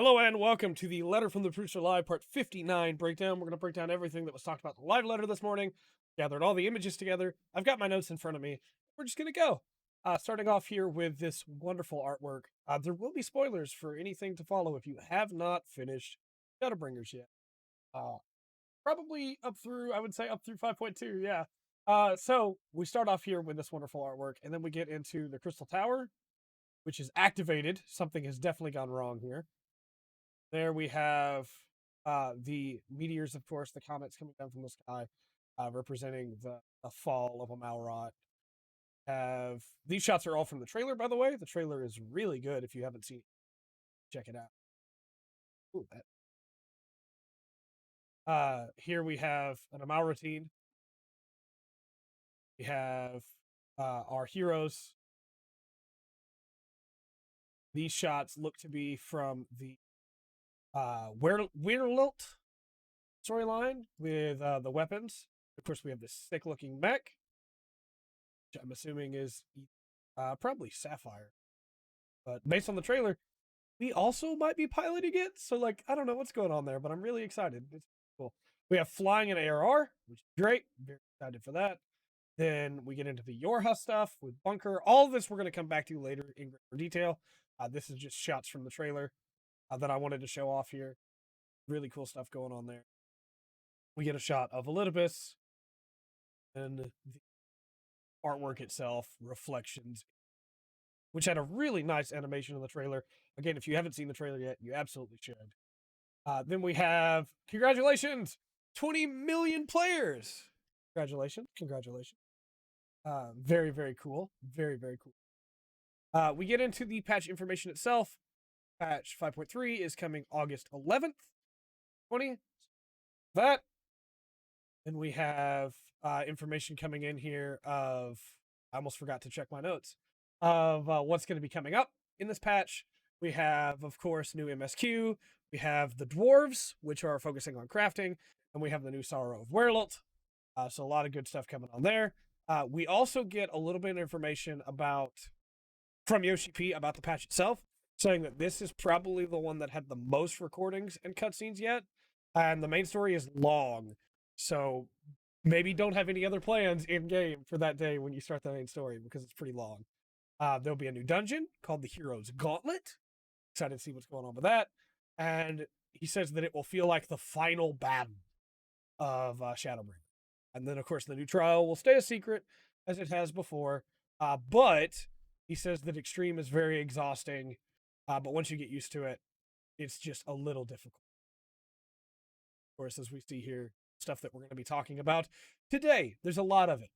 Hello and welcome to the Letter from the Producer Live Part 59 breakdown. We're going to break down everything that was talked about in the live letter this morning, gathered all the images together. I've got my notes in front of me. We're just going to go. Starting off here with this wonderful artwork. There will be spoilers for anything to follow if you have not finished Shadowbringers yet. Probably up through, I would say up through 5.2, yeah. So we start off here with this wonderful artwork, and then we get into the Crystal Tower, which is activated. Something has definitely gone wrong here. There we have the meteors, of course, the comets coming down from the sky, representing the fall of Amalrot. These shots are all from the trailer, by the way. The trailer is really good. If you haven't seen it, check it out. Ooh, here we have an Amalrotine. We have our heroes. These shots look to be from the Weirlilt storyline with the weapons. Of course, we have this sick-looking mech, which I'm assuming is probably Sapphire. But based on the trailer, we also might be piloting it. So, like, I don't know what's going on there, but I'm really excited. It's cool. We have flying and ARR, which is great. Very excited for that. Then we get into the Yorha stuff with Bunker. All of this we're going to come back to later in greater detail. This is just shots from the trailer that I wanted to show off here. Really cool stuff going on there. We get a shot of Elidibus and the artwork itself, reflections, which had a really nice animation in the trailer. Again, if you haven't seen the trailer yet, you absolutely should. Then we have, congratulations, 20 million players. Congratulations. Very, very cool. Very, very cool. We get into the patch information itself. Patch 5.3 is coming August 11th, 20. That. And we have information coming in here of, I almost forgot to check my notes, of what's going to be coming up in this patch. We have, of course, new MSQ. We have the Dwarves, which are focusing on crafting. And we have the new Sorrow of Weirlilt. So a lot of good stuff coming on there. We also get a little bit of information from Yoshi P about the patch itself, saying that this is probably the one that had the most recordings and cutscenes yet. And the main story is long. So maybe don't have any other plans in game for that day when you start the main story because it's pretty long. There'll be a new dungeon called the Hero's Gauntlet. Excited to see what's going on with that. And he says that it will feel like the final battle of Shadowbringers. And then, of course, the new trial will stay a secret as it has before. But he says that Extreme is very exhausting. But once you get used to it, it's just a little difficult. Of course, as we see here, stuff that we're going to be talking about today. There's a lot of it.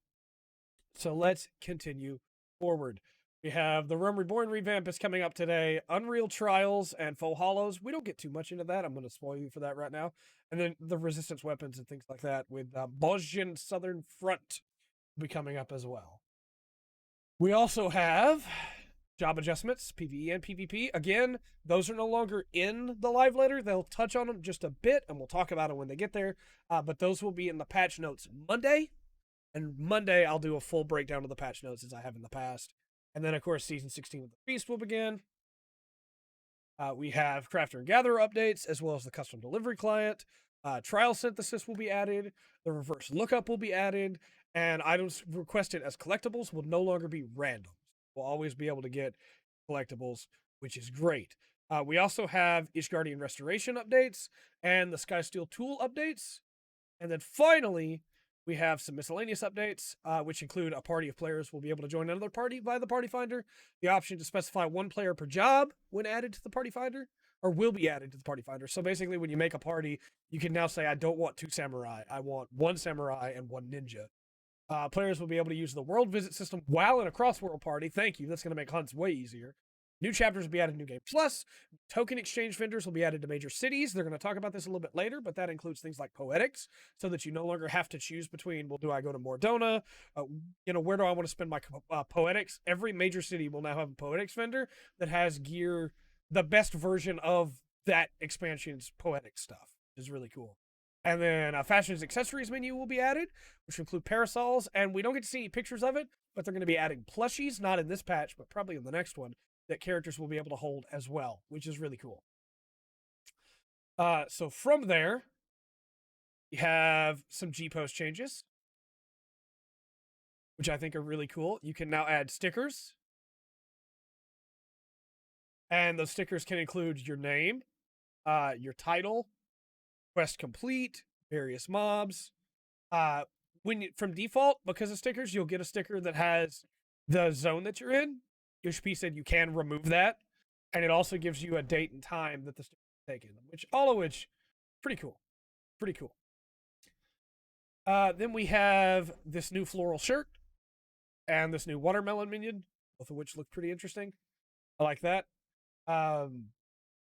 So let's continue forward. We have the Realm Reborn revamp is coming up today. Unreal Trials and Faux Hollows. We don't get too much into that. I'm going to spoil you for that right now. And then the Resistance weapons and things like that with Bosjan Southern Front will be coming up as well. We also have job adjustments, PvE and PvP. Again, those are no longer in the live letter. They'll touch on them just a bit, and we'll talk about it when they get there. But those will be in the patch notes Monday. And Monday, I'll do a full breakdown of the patch notes as I have in the past. And then, of course, Season 16 of the Feast will begin. We have Craftergatherer updates, as well as the custom delivery client. Trial synthesis will be added. The reverse lookup will be added. And items requested as collectibles will no longer be random. We'll always be able to get collectibles, which is great. We also have Ishgardian Restoration updates and the Skysteel Tool updates. And then finally, we have some miscellaneous updates, which include a party of players will be able to join another party via the Party Finder. The option to specify one player per job when added to the Party Finder, or will be added to the Party Finder. So basically, when you make a party, you can now say, I don't want 2 samurai. I want 1 samurai and 1 ninja. Players will be able to use the world visit system while in a cross-world party. Thank you. That's going to make hunts way easier. New chapters will be added to New Game Plus. Token exchange vendors will be added to major cities. They're going to talk about this a little bit later, but that includes things like poetics, so that you no longer have to choose between, well, do I go to Mordona? Where do I want to spend my poetics? Every major city will now have a poetics vendor that has gear, the best version of that expansion's poetic stuff, which is really cool. And then Fashion's accessories menu will be added, which include parasols. And we don't get to see any pictures of it, but they're going to be adding plushies, not in this patch, but probably in the next one, that characters will be able to hold as well, which is really cool. So from there, you have some GPost changes, which I think are really cool. You can now add stickers, and those stickers can include your name, your title, quest complete, various mobs. From default, because of stickers, you'll get a sticker that has the zone that you're in. UHP said you can remove that, and it also gives you a date and time that the sticker is taken, all of which pretty cool, pretty cool. Then we have this new floral shirt and this new watermelon minion, both of which look pretty interesting. I like that. Um,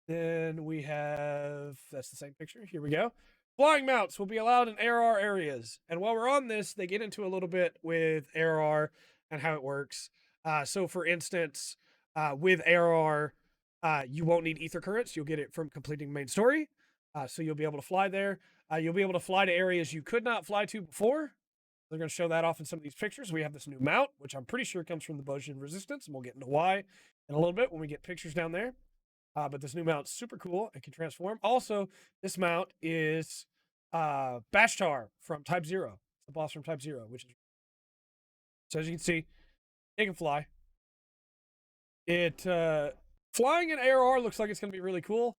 then we have that's the same picture. Here we go. Flying mounts will be allowed in ARR areas. And while we're on this, they get into a little bit with ARR and how it works. So, for instance, with ARR, you won't need ether currents. You'll get it from completing main story. So you'll be able to fly there. You'll be able to fly to areas you could not fly to before. They're going to show that off in some of these pictures. We have this new mount, which I'm pretty sure comes from the Boshin Resistance, and we'll get into why in a little bit when we get pictures down there. But this new mount's super cool and can transform. Also, this mount is Bashtar from Type 0. It's the boss from Type 0, which is so as you can see, it can fly. It flying in ARR looks like it's going to be really cool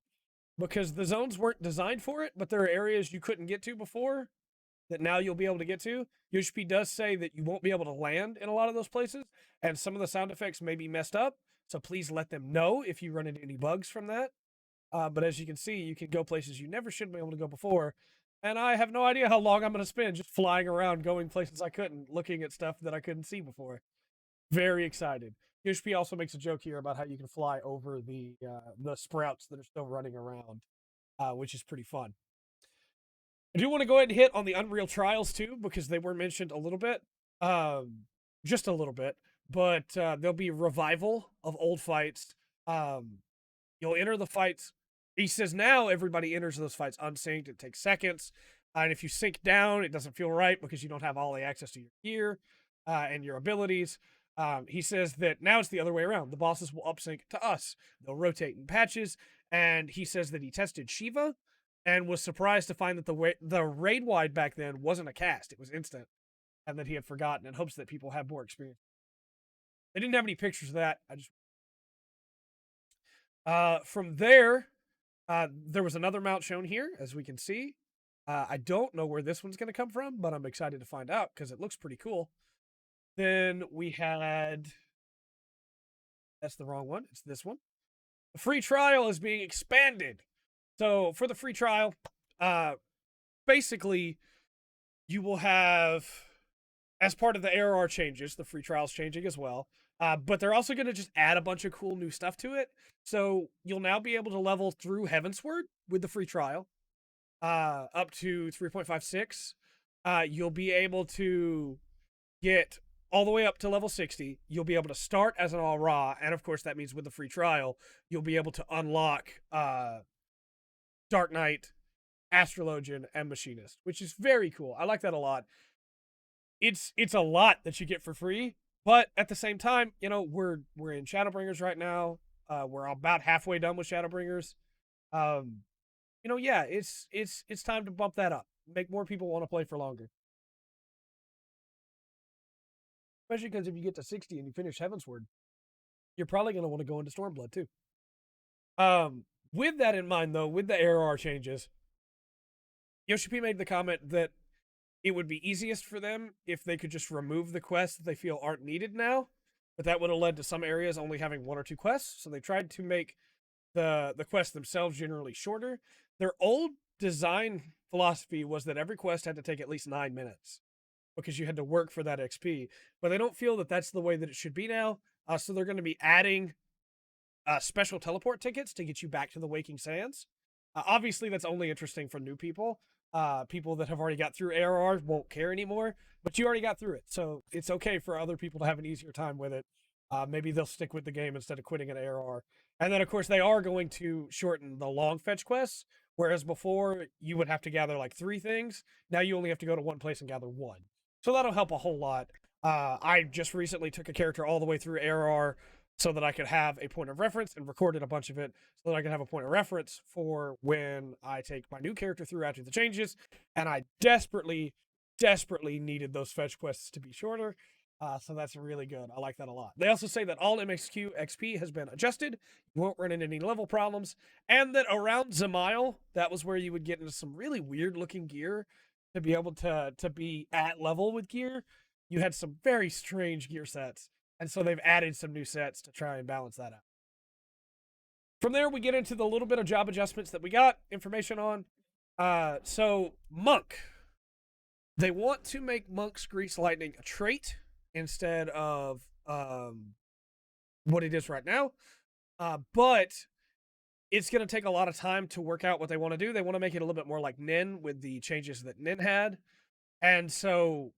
because the zones weren't designed for it, but there are areas you couldn't get to before that now you'll be able to get to. UHP does say that you won't be able to land in a lot of those places, and some of the sound effects may be messed up. So please let them know if you run into any bugs from that. But as you can see, you can go places you never should be able to go before. And I have no idea how long I'm going to spend just flying around, going places I couldn't, looking at stuff that I couldn't see before. Very excited. UHP also makes a joke here about how you can fly over the sprouts that are still running around, which is pretty fun. I do want to go ahead and hit on the Unreal Trials too, because they were mentioned a little bit, just a little bit. But there'll be revival of old fights. You'll enter the fights. He says now everybody enters those fights unsynced. It takes seconds. And if you sync down, it doesn't feel right because you don't have all the access to your gear and your abilities. He says that now it's the other way around. The bosses will upsync to us. They'll rotate in patches. And he says that he tested Shiva and was surprised to find that the raid wide back then wasn't a cast. It was instant. And that he had forgotten in hopes that people have more experience. They didn't have any pictures of that. From there, there was another mount shown here, as we can see. I don't know where this one's going to come from, but I'm excited to find out because it looks pretty cool. Then we had... That's the wrong one. It's this one. The free trial is being expanded. So for the free trial, basically, you will have, as part of the ARR changes, the free trial's changing as well. But they're also going to just add a bunch of cool new stuff to it. So you'll now be able to level through Heavensward with the free trial, up to 3.56. You'll be able to get all the way up to level 60. You'll be able to start as an all raw, and of course that means with the free trial, you'll be able to unlock Dark Knight, Astrologian, and Machinist, which is very cool. I like that a lot. It's a lot that you get for free, but at the same time, you know, we're in Shadowbringers right now. We're about halfway done with Shadowbringers. You know, yeah, it's time to bump that up. Make more people want to play for longer. Especially because if you get to 60 and you finish Heavensward, you're probably going to want to go into Stormblood too. With that in mind, though, with the ARR changes, Yoshi made the comment that it would be easiest for them if they could just remove the quests that they feel aren't needed now, but that would have led to some areas only having 1 or 2 quests. So they tried to make the quests themselves generally shorter. Their old design philosophy was that every quest had to take at least 9 minutes because you had to work for that XP. But they don't feel that that's the way that it should be now. So they're going to be adding special teleport tickets to get you back to the Waking Sands. Obviously, that's only interesting for new people. People that have already got through ARR won't care anymore, but you already got through it. So it's okay for other people to have an easier time with it. Maybe they'll stick with the game instead of quitting an ARR. And then, of course, they are going to shorten the long fetch quests, whereas before you would have to gather like 3 things. Now you only have to go to one place and gather 1. So that'll help a whole lot. I just recently took a character all the way through ARR so that I could have a point of reference and recorded a bunch of it so that I could have a point of reference for when I take my new character through after the changes. And I desperately needed those fetch quests to be shorter. So that's really good. I like that a lot. They also say that all MXQ XP has been adjusted. You won't run into any level problems. And that around Zamile, that was where you would get into some really weird looking gear to be able to be at level with gear. You had some very strange gear sets. And so they've added some new sets to try and balance that out. From there, we get into the little bit of job adjustments that we got information on. So Monk. They want to make Monk's Grease Lightning a trait instead of what it is right now. But it's going to take a lot of time to work out what they want to do. They want to make it a little bit more like Nin with the changes that Nin had. And so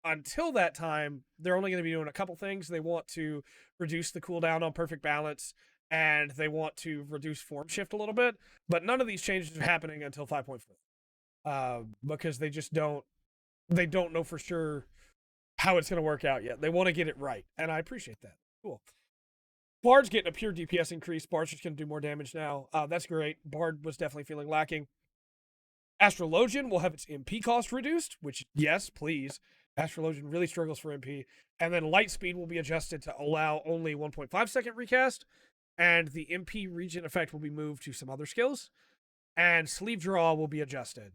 until that time, they're only going to be doing a couple things. They want to reduce the cooldown on Perfect Balance, and they want to reduce Form Shift a little bit. But none of these changes are happening until 5.4, because they just don't know for sure how it's going to work out yet. They want to get it right, and I appreciate that. Cool. Bard's getting a pure DPS increase. Bard's just going to do more damage now. That's great. Bard was definitely feeling lacking. Astrologian will have its MP cost reduced, which, yes, please. Astrologian really struggles for MP. And then light speed will be adjusted to allow only 1.5 second recast. And the MP region effect will be moved to some other skills. And sleeve draw will be adjusted.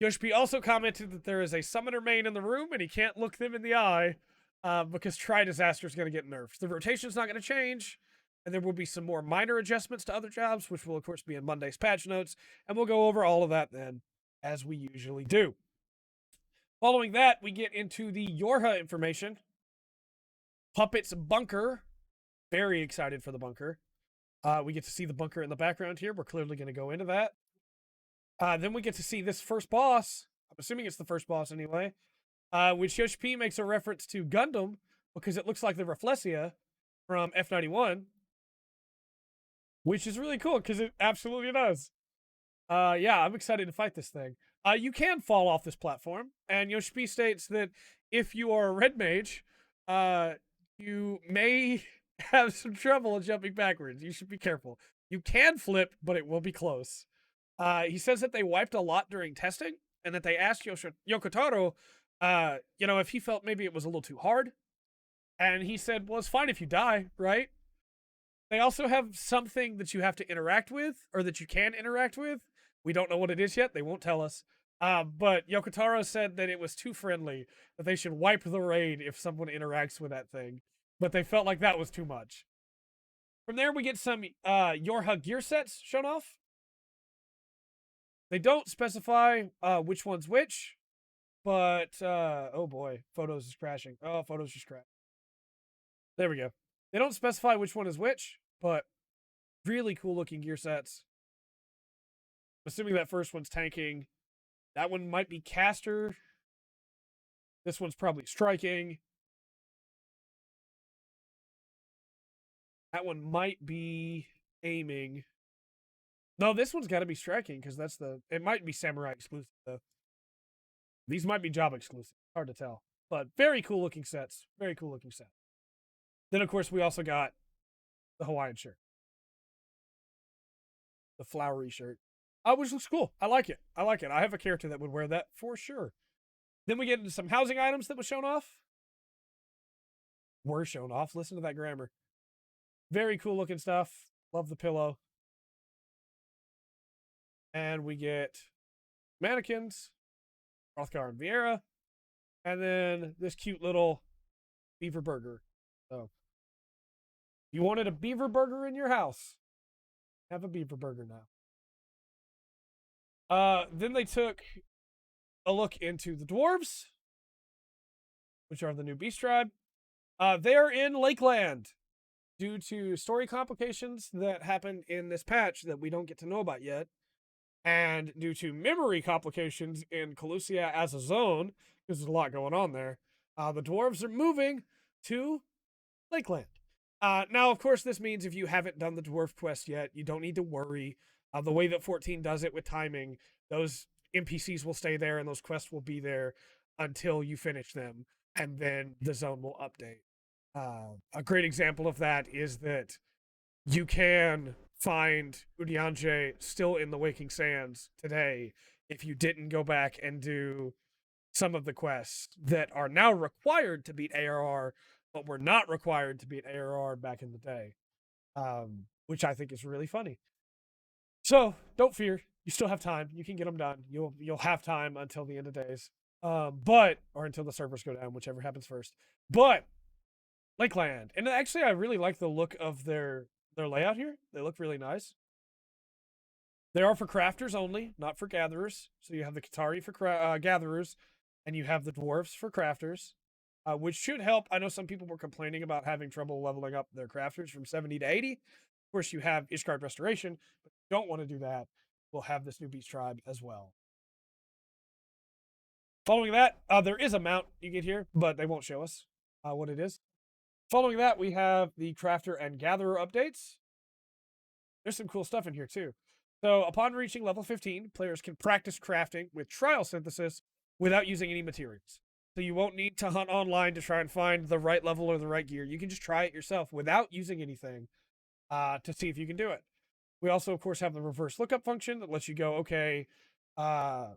Yoshi also commented that there is a summoner main in the room and he can't look them in the eye because Tri Disaster is going to get nerfed. The rotation's not going to change. And there will be some more minor adjustments to other jobs, which will, of course, be in Monday's patch notes. And we'll go over all of that then, as we usually do. Following that, we get into the Jorja information. Puppet's bunker. Very excited for the bunker. We get to see the bunker in the background here. We're clearly going to go into that. Then we get to see this first boss. I'm assuming it's the first boss anyway. Which Yoshi P makes a reference to Gundam because it looks like the Rafflesia from F91. Which is really cool because it absolutely does. Yeah, I'm excited to fight this thing. You can fall off this platform, and Yoshi P states that if you are a red mage, you may have some trouble jumping backwards. You should be careful. You can flip, but it will be close. He says that they wiped a lot during testing, and that they asked Yokotaro, if he felt maybe it was a little too hard. And he said, well, it's fine if you die, right? They also have something that you have to interact with, or that you can interact with. We don't know what it is yet. They won't tell us. But Yokotaro said that it was too friendly, that they should wipe the raid if someone interacts with that thing. But they felt like that was too much. From there, we get some Jorja gear sets shown off. They don't specify which one's which, but, oh boy, Photos is crashing. Oh, Photos just crashed. There we go. They don't specify which one is which, but really cool looking gear sets. Assuming that first one's tanking. That one might be caster. This one's probably striking. That one might be aiming. No, this one's got to be striking because it might be samurai exclusive though. These might be job exclusive. Hard to tell. But very cool looking sets. Very cool looking set. Then, of course, we also got the Hawaiian shirt. The flowery shirt. Which looks cool. I like it. I have a character that would wear that for sure. Then we get into some housing items that was shown off. Were shown off. Listen to that grammar. Very cool looking stuff. Love the pillow. And we get mannequins. Rothgar and Vieira. And then this cute little beaver burger. So, you wanted a beaver burger in your house. Have a beaver burger now. Then they took a look into the Dwarves, which are the new beast tribe. They're in Lakeland due to story complications that happened in this patch that we don't get to know about yet. And due to memory complications in Calusia as a zone, because there's a lot going on there, the Dwarves are moving to Lakeland. Now, of course, this means if you haven't done the dwarf quest yet, you don't need to worry. The way that 14 does it with timing, those NPCs will stay there and those quests will be there until you finish them, and then the zone will update. A great example of that is that you can find Udianje still in the Waking Sands today if you didn't go back and do some of the quests that are now required to beat ARR, but were not required to beat ARR back in the day, which I think is really funny. So don't fear, you still have time. You can get them done. You'll have time until the end of days, or until the servers go down, whichever happens first. But Lakeland, and actually, I really like the look of their layout here. They look really nice. They are for crafters only, not for gatherers. So you have the Qatari for gatherers, and you have the dwarves for crafters, which should help. I know some people were complaining about having trouble leveling up their crafters from 70 to 80. Of course, you have Ishgard Restoration, but if you don't want to do that, we'll have this new beast tribe as well. Following that, there is a mount you get here, but they won't show us what it is. Following that, we have the crafter and gatherer updates. There's some cool stuff in here too. So upon reaching level 15, players can practice crafting with trial synthesis without using any materials. So you won't need to hunt online to try and find the right level or the right gear. You can just try it yourself without using anything to see if you can do it. We also, of course, have the reverse lookup function that lets you go, okay, I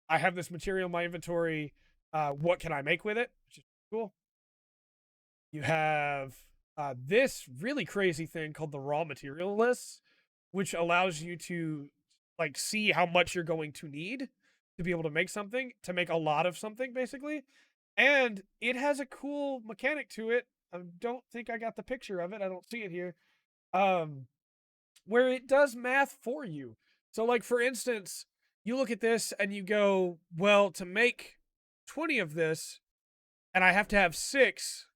have this material in my inventory. What can I make with it? Which is cool. You have this really crazy thing called the raw material list, which allows you to like see how much you're going to need to be able to make something, to make a lot of something, basically. And it has a cool mechanic to it. I don't think I got the picture of it. I don't see it here. Where it does math for you. So, like, for instance, you look at this and you go, well, to make 20 of this, and I have to have 6,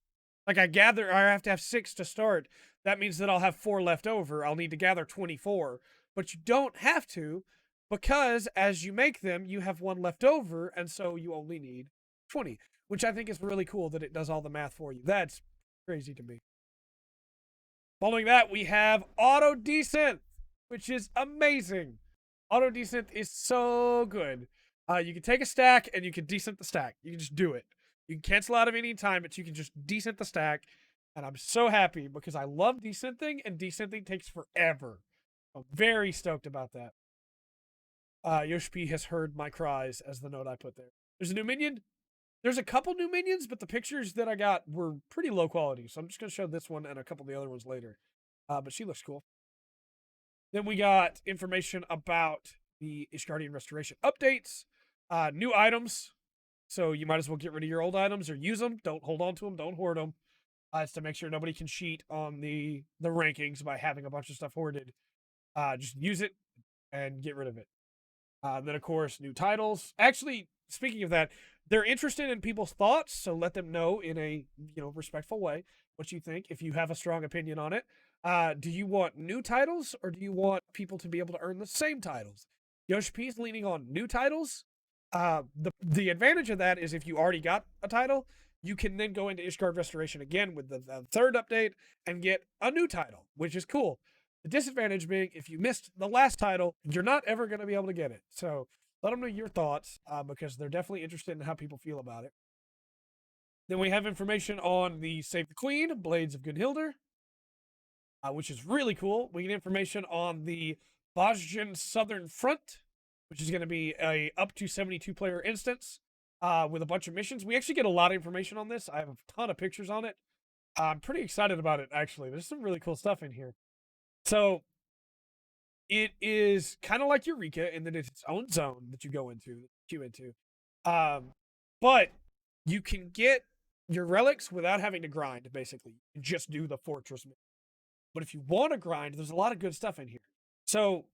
like I have to have 6 to start. That means that I'll have 4 left over. I'll need to gather 24. But you don't have to, because as you make them, you have 1 left over, and so you only need 20, which I think is really cool that it does all the math for you. That's crazy to me. Following that, we have auto desynth, which is amazing. Auto desynth is so good. You can take a stack and you can desynth the stack. You can just do it. You can cancel out of any time, but you can just desynth the stack. And I'm so happy because I love desynthing, and desynthing takes forever. I'm very stoked about that. Yoshi has heard my cries as the note I put there. There's a new minion. There's a couple new minions, but the pictures that I got were pretty low quality. So I'm just going to show this one and a couple of the other ones later. But she looks cool. Then we got information about the Ishgardian Restoration updates. New items. So you might as well get rid of your old items or use them. Don't hold on to them. Don't hoard them. It's to make sure nobody can cheat on the rankings by having a bunch of stuff hoarded. Just use it and get rid of it. Then, of course, new titles. Actually, speaking of that, they're interested in people's thoughts, so let them know in a respectful way what you think. If you have a strong opinion on it, do you want new titles or do you want people to be able to earn the same titles? Yoshi P is leaning on new titles. The advantage of that is if you already got a title, you can then go into Ishgard Restoration again with the 3rd update and get a new title, which is cool. The disadvantage being, if you missed the last title, you're not ever going to be able to get it. So let them know your thoughts, because they're definitely interested in how people feel about it. Then we have information on the Save the Queen, Blades of Gunhildr, which is really cool. We get information on the Bosnian Southern Front, which is going to be a up to 72 player instance with a bunch of missions. We actually get a lot of information on this. I have a ton of pictures on it. I'm pretty excited about it, actually. There's some really cool stuff in here. So it is kind of like Eureka in that it's its own zone that you go into, queue into. But you can get your relics without having to grind, basically. You just do the fortress. But if you want to grind, there's a lot of good stuff in here. So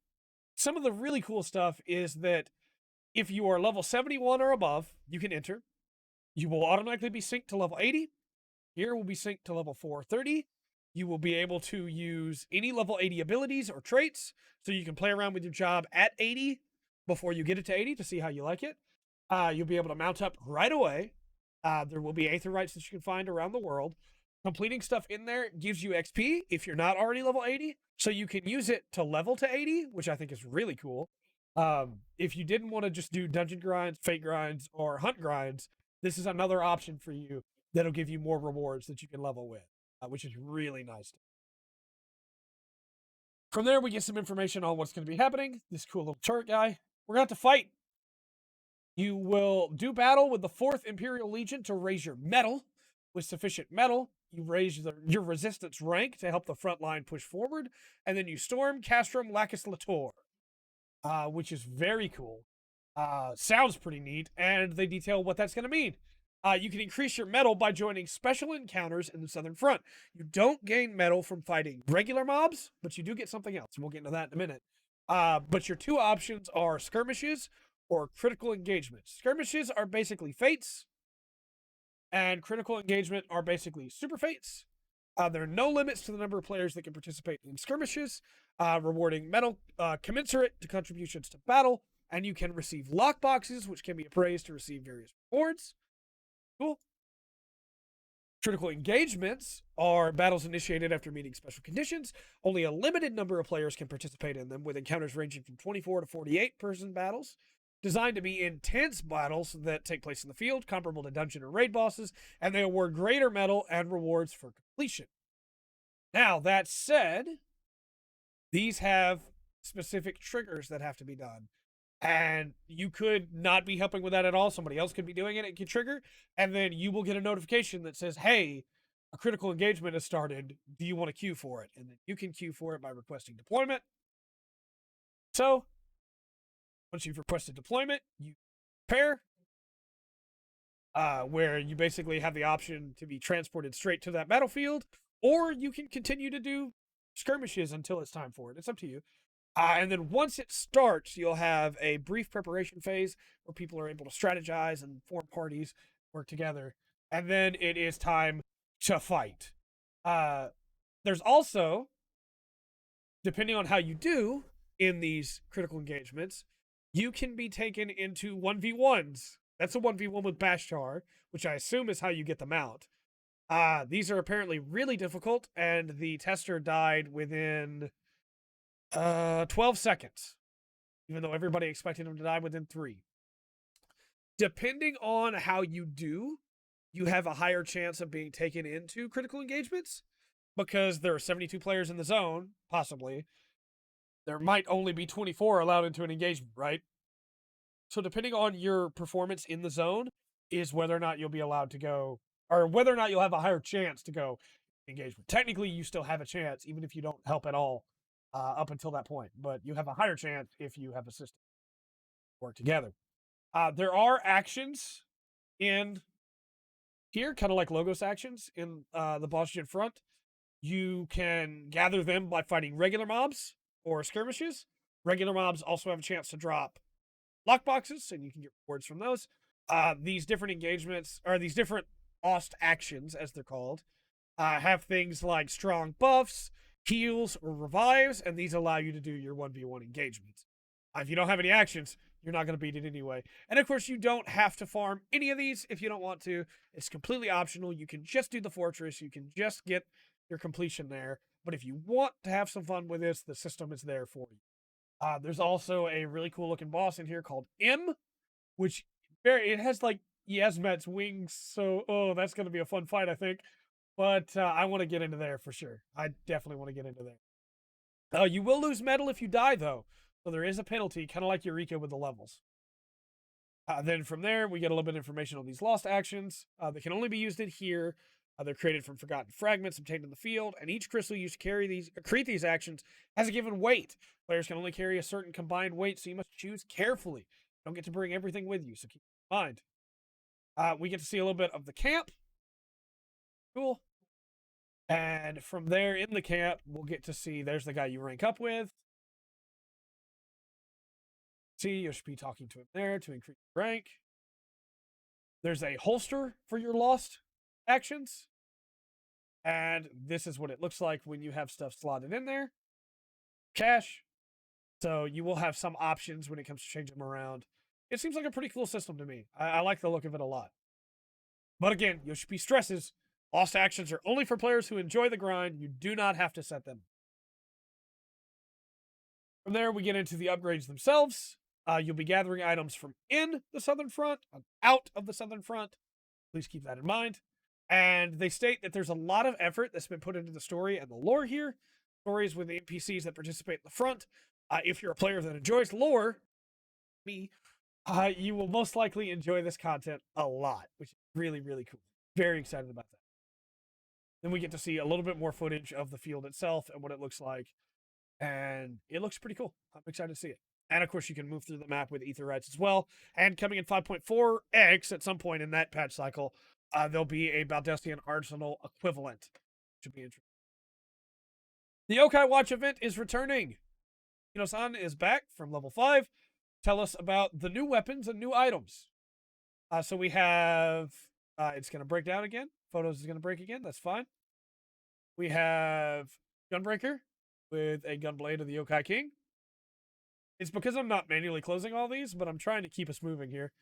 some of the really cool stuff is that if you are level 71 or above, you can enter. You will automatically be synced to level 80. Here will be synced to level 430. You will be able to use any level 80 abilities or traits, so you can play around with your job at 80 before you get it to 80 to see how you like it. You'll be able to mount up right away. There will be aetherites that you can find around the world. Completing stuff in there gives you XP if you're not already level 80, so you can use it to level to 80, which I think is really cool. If you didn't want to just do dungeon grinds, fate grinds, or hunt grinds, this is another option for you that'll give you more rewards that you can level with. which is really nice. From there, we get some information on what's going to be happening. This cool little chart guy. We're going to have to fight. You will do battle with the 4th Imperial Legion to raise your metal. With sufficient metal, you raise your resistance rank to help the front line push forward. And then you storm Castrum Lacus Lator, which is very cool. Sounds pretty neat, and they detail what that's going to mean. You can increase your metal by joining special encounters in the Southern Front. You don't gain metal from fighting regular mobs, but you do get something else. We'll get into that in a minute. But your 2 options are skirmishes or critical engagements. Skirmishes are basically fates, and critical engagement are basically super fates. There are no limits to the number of players that can participate in skirmishes, rewarding metal commensurate to contributions to battle, and you can receive lockboxes, which can be appraised to receive various rewards. Cool. Critical engagements are battles initiated after meeting special conditions. Only a limited number of players can participate in them, with encounters ranging from 24 to 48-person battles. Designed to be intense battles that take place in the field, comparable to dungeon or raid bosses, and they award greater metal and rewards for completion. Now, that said, these have specific triggers that have to be done. And you could not be helping with that at all. Somebody else could be doing it. It can trigger. And then you will get a notification that says, hey, a critical engagement has started. Do you want to queue for it? And then you can queue for it by requesting deployment. So, once you've requested deployment, you prepare, where you basically have the option to be transported straight to that battlefield, or you can continue to do skirmishes until it's time for it. It's up to you. And then once it starts, you'll have a brief preparation phase where people are able to strategize and form parties, work together. And then it is time to fight. There's also, depending on how you do in these critical engagements, you can be taken into 1v1s. That's a 1v1 with Bashar, which I assume is how you get them out. These are apparently really difficult, and the tester died within 12 seconds, even though everybody expected him to die within 3. Depending on how you do, you have a higher chance of being taken into critical engagements, because there are 72 players in the zone, possibly. There might only be 24 allowed into an engagement, right? So depending on your performance in the zone is whether or not you'll be allowed to go, or whether or not you'll have a higher chance to go engagement. Technically, you still have a chance, even if you don't help at all. Up until that point, but you have a higher chance if you have a system work together. There are actions in here, kind of like Logos actions in the Boss Gen Front. You can gather them by fighting regular mobs or skirmishes. Regular mobs also have a chance to drop lockboxes, and you can get rewards from those. These different engagements, or these different Ost actions, as they're called, have things like strong buffs, heals, or revives, and these allow you to do your 1v1 engagements. If you don't have any actions, you're not going to beat it anyway. And of course, you don't have to farm any of these if you don't want to. It's completely optional. You can just do the fortress. You can just get your completion there. But if you want to have some fun with this, the system is there for you. There's also a really cool looking boss in here called M, which it has like Yasmet's wings. So, that's going to be a fun fight, I think. But I want to get into there for sure. I definitely want to get into there. You will lose metal if you die, though. So there is a penalty, kind of like Eureka with the levels. Then from there, we get a little bit of information on these lost actions. They can only be used in here. They're created from forgotten fragments obtained in the field, and each crystal used to create these actions has a given weight. Players can only carry a certain combined weight, so you must choose carefully. You don't get to bring everything with you, so keep in mind. We get to see a little bit of the camp. Cool. And from there in the camp, we'll get to see there's the guy you rank up with. See, you should be talking to him there to increase rank. There's a holster for your lost actions. And this is what it looks like when you have stuff slotted in there. Cash. So you will have some options when it comes to changing them around. It seems like a pretty cool system to me. I like the look of it a lot. But again, Yoshi stresses, lost actions are only for players who enjoy the grind. You do not have to set them. From there, we get into the upgrades themselves. You'll be gathering items from in the Southern Front, out of the Southern Front. Please keep that in mind. And they state that there's a lot of effort that's been put into the story and the lore here. Stories with the NPCs that participate in the front. If you're a player that enjoys lore, me, you will most likely enjoy this content a lot, which is really, really cool. Very excited about that. Then we get to see a little bit more footage of the field itself and what it looks like. And it looks pretty cool. I'm excited to see it. And of course, you can move through the map with ether rights as well. And coming in 5.4x at some point in that patch cycle, there'll be a Baldestrian Arsenal equivalent, which will be interesting. The Yokai Watch event is returning. Kino-san is back from level 5. Tell us about the new weapons and new items. So we have, it's going to break down again. Photos is going to break again. That's fine. We have Gunbreaker with a Gunblade of the Yokai King. It's because I'm not manually closing all these, but I'm trying to keep us moving here.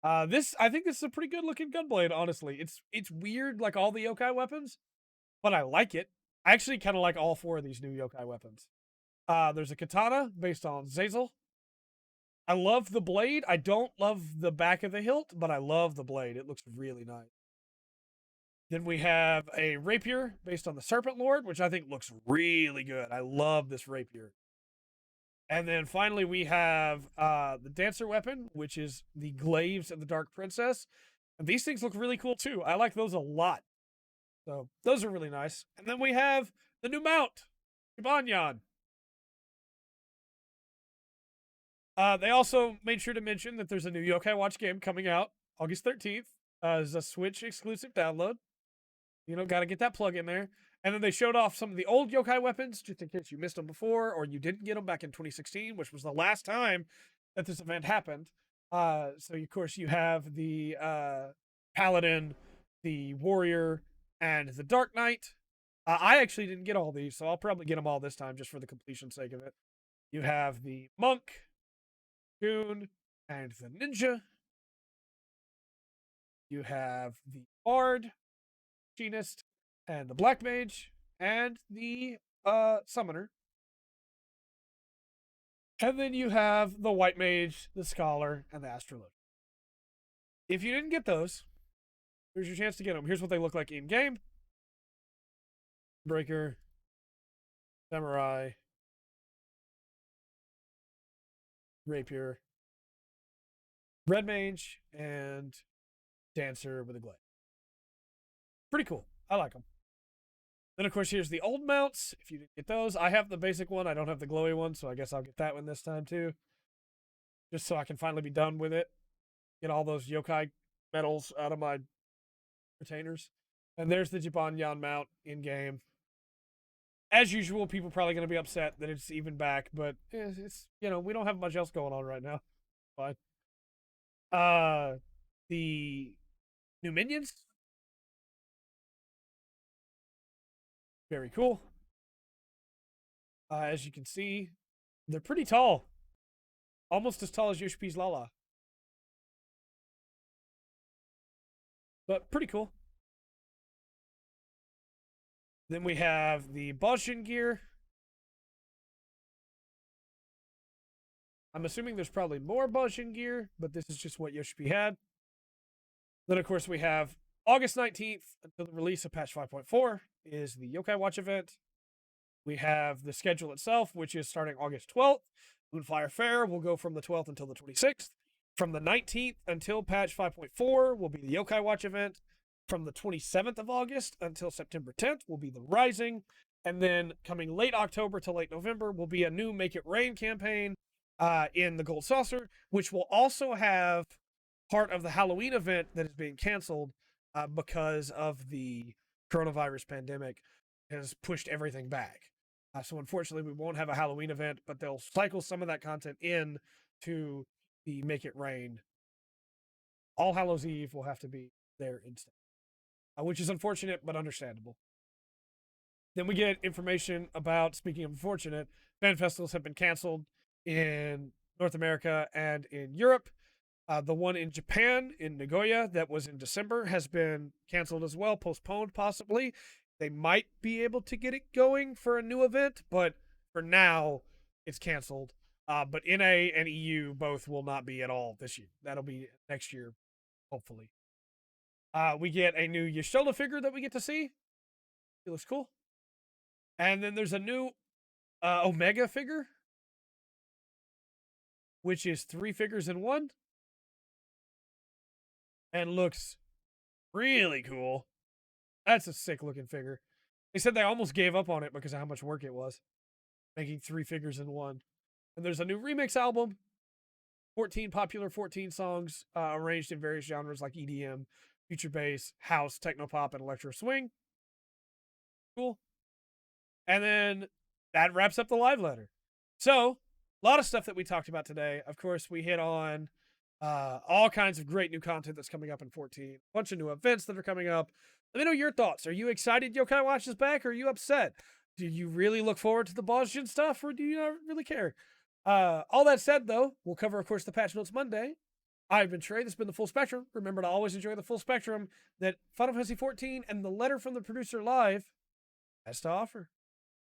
I think this is a pretty good looking Gunblade, honestly. It's weird like all the Yokai weapons, but I like it. I actually kind of like all 4 of these new Yokai weapons. There's a katana based on Zazel. I love the blade. I don't love the back of the hilt, but I love the blade. It looks really nice. Then we have a rapier based on the Serpent Lord, which I think looks really good. I love this rapier. And then finally we have the dancer weapon, which is the glaives of the Dark Princess. And these things look really cool too. I like those a lot. So those are really nice. And then we have the new mount, Jibanyan. They also made sure to mention that there's a new Yokai Watch game coming out August 13th. It's a Switch exclusive download. You know, got to get that plug in there. And then they showed off some of the old Yokai weapons, just in case you missed them before or you didn't get them back in 2016, which was the last time that this event happened. So, of course, you have the Paladin, the Warrior, and the Dark Knight. I actually didn't get all these, so I'll probably get them all this time just for the completion sake of it. You have the Monk, Goon, and the Ninja. You have the Bard, Machinist, and the Black Mage, and the Summoner. And then you have the White Mage, the Scholar, and the Astrologer. If you didn't get those, here's your chance to get them. Here's what they look like in game. Breaker, Samurai, Rapier, Red Mage, and Dancer with a glaive. Pretty cool. I like them. Then, of course, here's the old mounts. If you didn't get those, I have the basic one. I don't have the glowy one, so I guess I'll get that one this time, too. Just so I can finally be done with it. Get all those yokai medals out of my retainers. And there's the Jibanyan mount in-game. As usual, people are probably going to be upset that it's even back, but it's, you know, we don't have much else going on right now. Fine. The new minions. Very cool. As you can see, they're pretty tall. Almost as tall as Yoshipi's Lala. But pretty cool. Then we have the Boshin gear. I'm assuming there's probably more Boshin gear, but this is just what Yoshipi had. Then, of course, we have August 19th until the release of patch 5.4 is the Yokai Watch event. We have the schedule itself, which is starting August 12th. Moonfire Fair will go from the 12th until the 26th. From the 19th until patch 5.4 will be the Yokai Watch event. From the 27th of August until September 10th will be the Rising. And then coming late October to late November will be a new Make It Rain campaign in the Gold Saucer, which will also have part of the Halloween event that is being canceled because of the coronavirus pandemic has pushed everything back. So unfortunately, we won't have a Halloween event, but they'll cycle some of that content in to the Make It Rain. All Hallows Eve will have to be there instead, which is unfortunate but understandable. Then we get information about, speaking of unfortunate, fan festivals have been canceled in North America and in Europe. The one in Japan, in Nagoya, that was in December, has been canceled as well, postponed possibly. They might be able to get it going for a new event, but for now, it's canceled. But NA and EU both will not be at all this year. That'll be next year, hopefully. We get a new Yashola figure that we get to see. He looks cool. And then there's a new Omega figure, which is 3 figures in one. And looks really cool. That's a sick looking figure. They said they almost gave up on it because of how much work it was, making 3 figures in one. And there's a new remix album, 14 popular 14 songs arranged in various genres like EDM, future bass, house, techno pop, and electro swing. Cool. And then that wraps up the live letter. So, a lot of stuff that we talked about today. Of course, we hit on all kinds of great new content that's coming up in 14. A bunch of new events that are coming up. Let me know your thoughts. Are you excited Yokai Watch is back, or are you upset? Do you really look forward to the Boston stuff, or do you not really care? All that said, though, we'll cover, of course, the Patch Notes Monday. I've been Trey. This has been the Full Spectrum. Remember to always enjoy the full spectrum that Final Fantasy 14 and the letter from the producer live has to offer.